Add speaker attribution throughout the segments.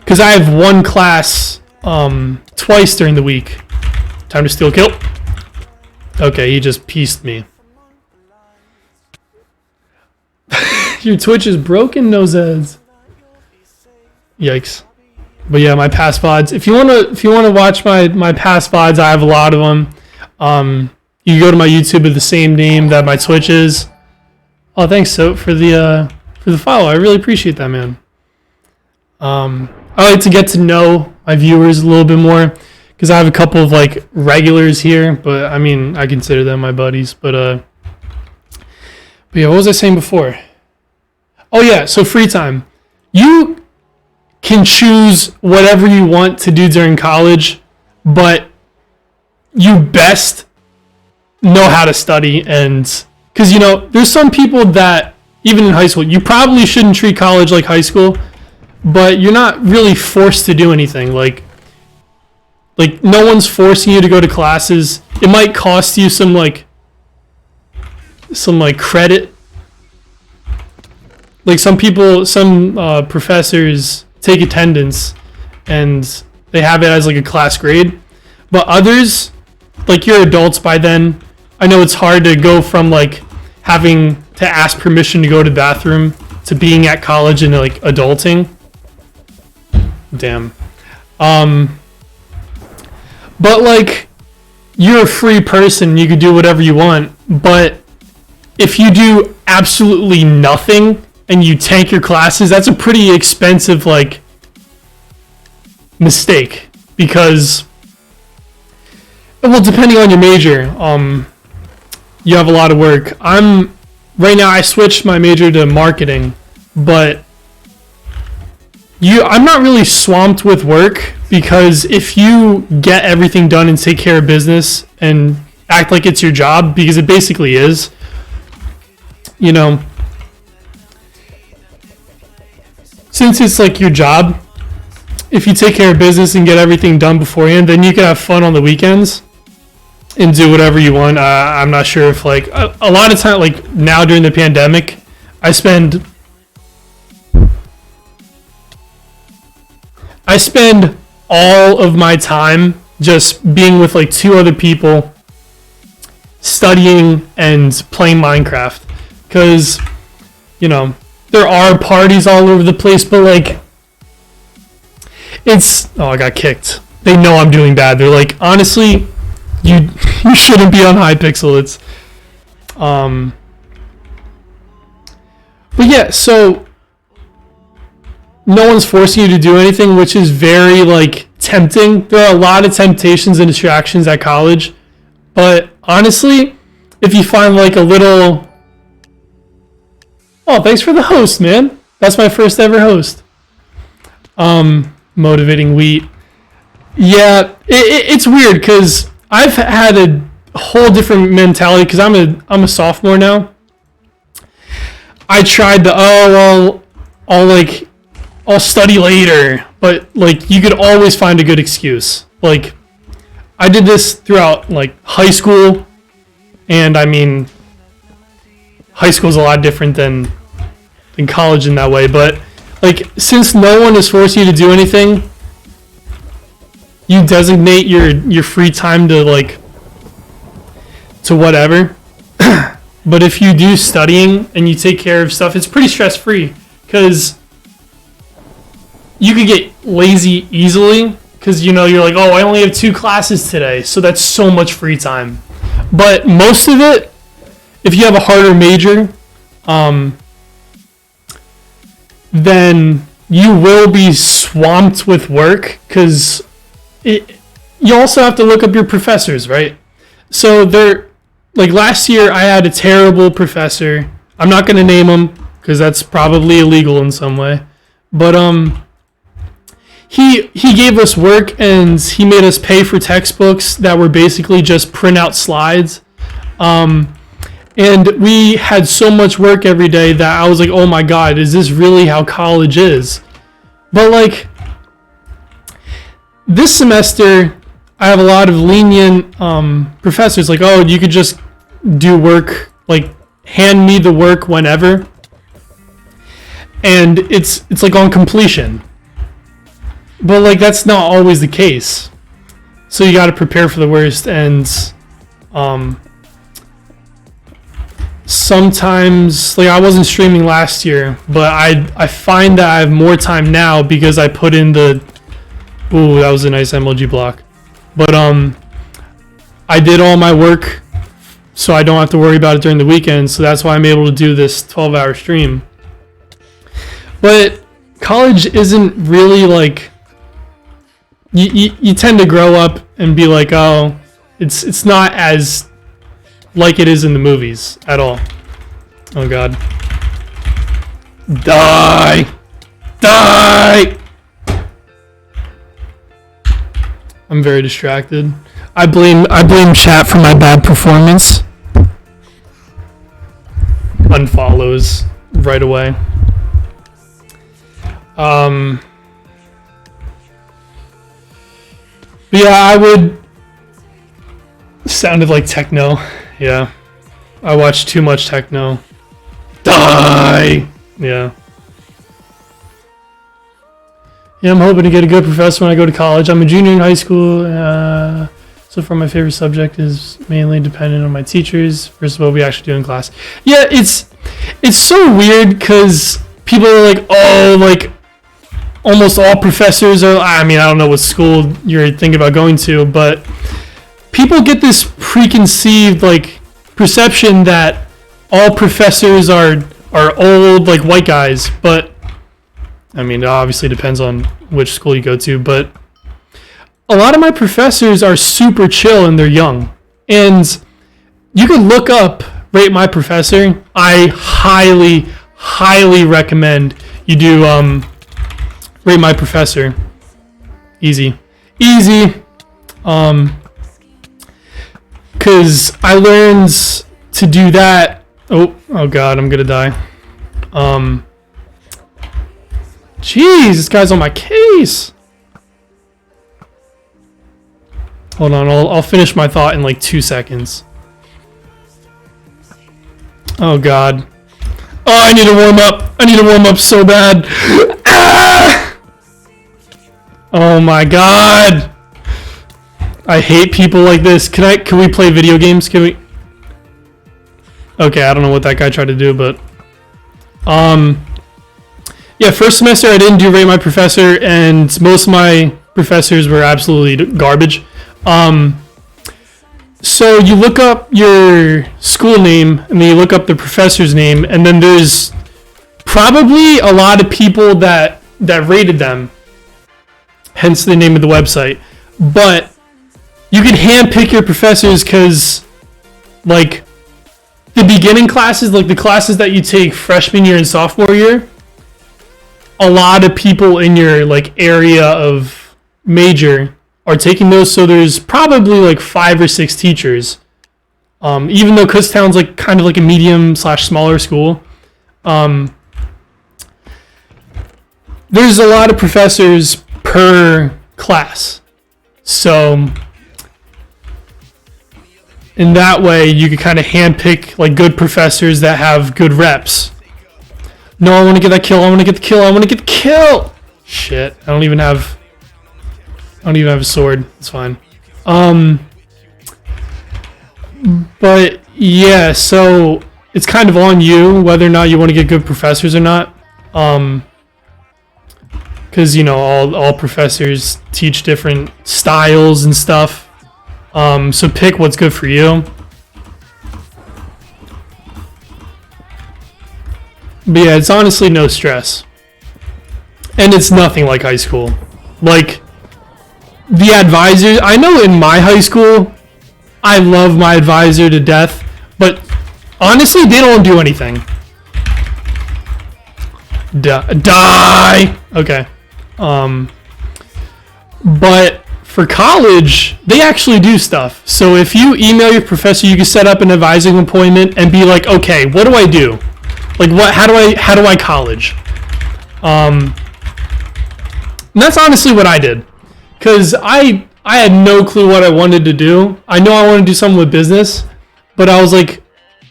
Speaker 1: because I have one class twice during the week. Time to steal kill. Okay, he just pieced me. Your Twitch is broken, Noseheads. Yikes. But yeah, my past VODs. If you wanna watch my past VODs, I have a lot of them. You can go to my YouTube with the same name that my Twitch is. Oh, thanks so for the follow. I really appreciate that, man. I like to get to know my viewers a little bit more because I have a couple of like regulars here, but I mean I consider them my buddies. But yeah, what was I saying before? Oh yeah, so free time. You can choose whatever you want to do during college, but you best know how to study. And because there's some people that even in high school, you probably shouldn't treat college like high school, but you're not really forced to do anything. Like no one's forcing you to go to classes. It might cost you some credit. Like some professors take attendance and they have it as like a class grade, but others, like you're adults by then. I know it's hard to go from like having to ask permission to go to the bathroom to being at college and like adulting. Damn. But like you're a free person, you could do whatever you want, but if you do absolutely nothing and you tank your classes, that's a pretty expensive like mistake because, well, depending on your major, you have a lot of work. Right now I switched my major to marketing, but I'm not really swamped with work because if you get everything done and take care of business and act like it's your job, because it basically is, since it's like your job, if you take care of business and get everything done beforehand, then you can have fun on the weekends and do whatever you want. I'm not sure if like a lot of time, like now during the pandemic, I spend all of my time just being with like two other people, studying and playing Minecraft. Because, there are parties all over the place, but like, I got kicked. They know I'm doing bad. They're like, honestly, you shouldn't be on Hypixel. It's, but yeah, so no one's forcing you to do anything, which is very like tempting. There are a lot of temptations and distractions at college, but honestly, if you find like a little, oh, thanks for the host, man. That's my first ever host. Motivating wheat. Yeah, it's weird because I've had a whole different mentality because I'm a sophomore now. I tried I'll study later, but like you could always find a good excuse. Like I did this throughout like high school, and I mean high school is a lot different than college in that way, but like since no one is forcing you to do anything, you designate your free time to whatever. But if you do studying and you take care of stuff, it's pretty stress free because you could get lazy easily because you're like, oh, I only have 2 classes today, so that's so much free time. But most of it, if you have a harder major, then you will be swamped with work because you also have to look up your professors, right? So like last year I had a terrible professor. I'm not going to name him because that's probably illegal in some way. But he gave us work and he made us pay for textbooks that were basically just printout slides. And we had so much work every day that I was like, oh my God, is this really how college is? But like this semester, I have a lot of lenient professors like, oh, you could just do work, like hand me the work whenever. And it's like on completion. But like that's not always the case. So you got to prepare for the worst, and sometimes like I wasn't streaming last year, but I find that I have more time now because I put in the ooh, that was a nice MLG block. But I did all my work so I don't have to worry about it during the weekend, so that's why I'm able to do this 12-hour stream. But college isn't really like you tend to grow up and be like, oh, it's not as like it is in the movies at all. Oh god. Die! I'm very distracted. I blame chat for my bad performance. Unfollows right away. But yeah, I would. Sounded like techno. Yeah. I watched too much techno. Die! Yeah. Yeah, I'm hoping to get a good professor when I go to college. I'm a junior in high school. So far, my favorite subject is mainly dependent on my teachers versus what we actually do in class. Yeah, it's so weird because people are like, oh, like, almost all professors are, I mean, I don't know what school you're thinking about going to, but people get this preconceived, like, perception that all professors are old, like, white guys, but, I mean, it obviously depends on which school you go to, but a lot of my professors are super chill and they're young. And you can look up Rate My Professor. I highly, highly recommend you do Rate My Professor. Easy. Because I learned to do that. Oh god, I'm gonna die. Jeez, this guy's on my case. Hold on, I'll finish my thought in like 2 seconds. Oh god. Oh, I need to warm up. I need to warm up so bad. Ah! Oh my god. I hate people like this. Can we play video games? Can we? Okay, I don't know what that guy tried to do, but yeah, first semester I didn't do Rate My Professor, and most of my professors were absolutely garbage. So you look up your school name, and then you look up the professor's name, and then there's probably a lot of people that rated them, hence the name of the website. But you can handpick your professors because, like, the beginning classes, like the classes that you take freshman year and sophomore year, a lot of people in your like area of major are taking those, so there's probably like 5 or 6 teachers. Even though Kutztown's like kind of like a medium/smaller school, there's a lot of professors per class. So in that way, you could kind of handpick like good professors that have good reps. No, I want to get that kill. I want to get the kill. I want to get the kill. Shit, I don't even have a sword. It's fine. But yeah, so it's kind of on you whether or not you want to get good professors or not. Because, you know, all professors teach different styles and stuff. So pick what's good for you. But yeah, it's honestly no stress. And it's nothing like high school. Like, the advisors, I know in my high school, I love my advisor to death, but honestly, they don't do anything. Die! Okay. But for college, they actually do stuff. So if you email your professor, you can set up an advising appointment and be like, okay, what do I do? Like, how do I college? And that's honestly what I did. Because I had no clue what I wanted to do. I know I want to do something with business, but I was like,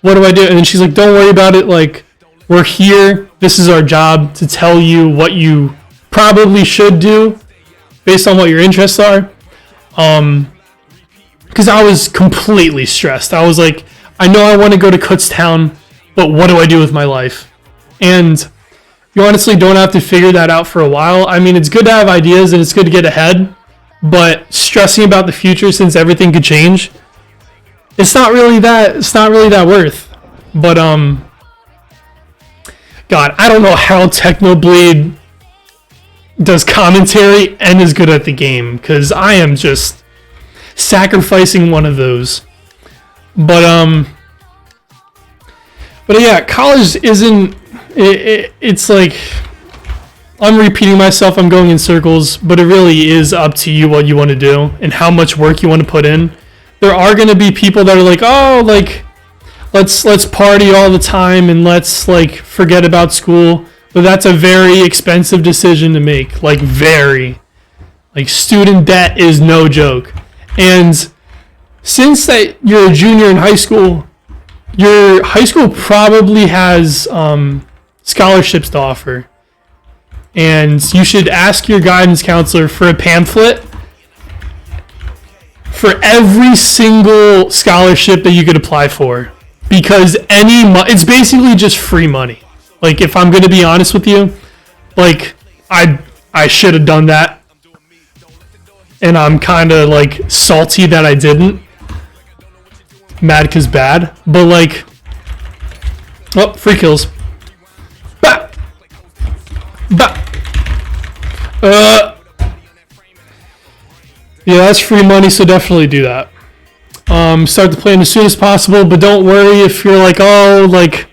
Speaker 1: what do I do? And then she's like, don't worry about it. Like, we're here. This is our job to tell you what you probably should do based on what your interests are. Because I was completely stressed. I was like, I know I want to go to Kutztown, but what do I do with my life? And you honestly don't have to figure that out for a while. I mean, it's good to have ideas and it's good to get ahead, but stressing about the future since everything could change, it's not really that worth. But God, I don't know how Technoblade does commentary and is good at the game, because I am just sacrificing one of those. But yeah, college isn't. It's like I'm repeating myself. I'm going in circles, but it really is up to you what you want to do and how much work you want to put in. There are going to be people that are like, oh, like let's party all the time and let's like forget about school. But that's a very expensive decision to make. Like student debt is no joke. And since that you're a junior in high school, your high school probably has scholarships to offer. And you should ask your guidance counselor for a pamphlet for every single scholarship that you could apply for. Because it's basically just free money. Like, if I'm going to be honest with you, like, I should have done that. And I'm kind of, like, salty that I didn't. Mad 'cause bad. But, like, oh, free kills. Bah! Bah! Yeah, that's free money, so definitely do that. Start the plan as soon as possible, but don't worry if you're like, oh, like,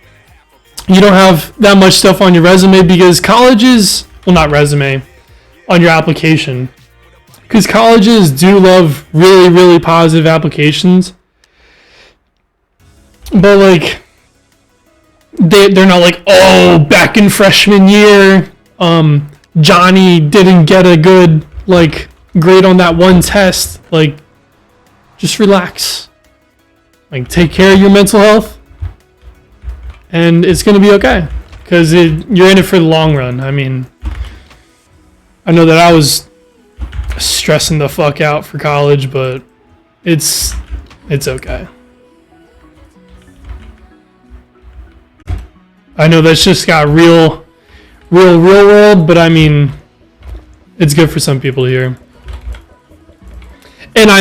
Speaker 1: you don't have that much stuff on your resume, because colleges, well, not resume, on your application, because colleges do love really, really positive applications, but like, they're not like, oh, back in freshman year, Johnny didn't get a good, like, grade on that one test. Like, just relax. Like, take care of your mental health, and it's going to be okay, because you're in it for the long run. I mean, I know that I was stressing the fuck out for college, but it's okay. I know that's just got real world, but I mean, it's good for some people here. And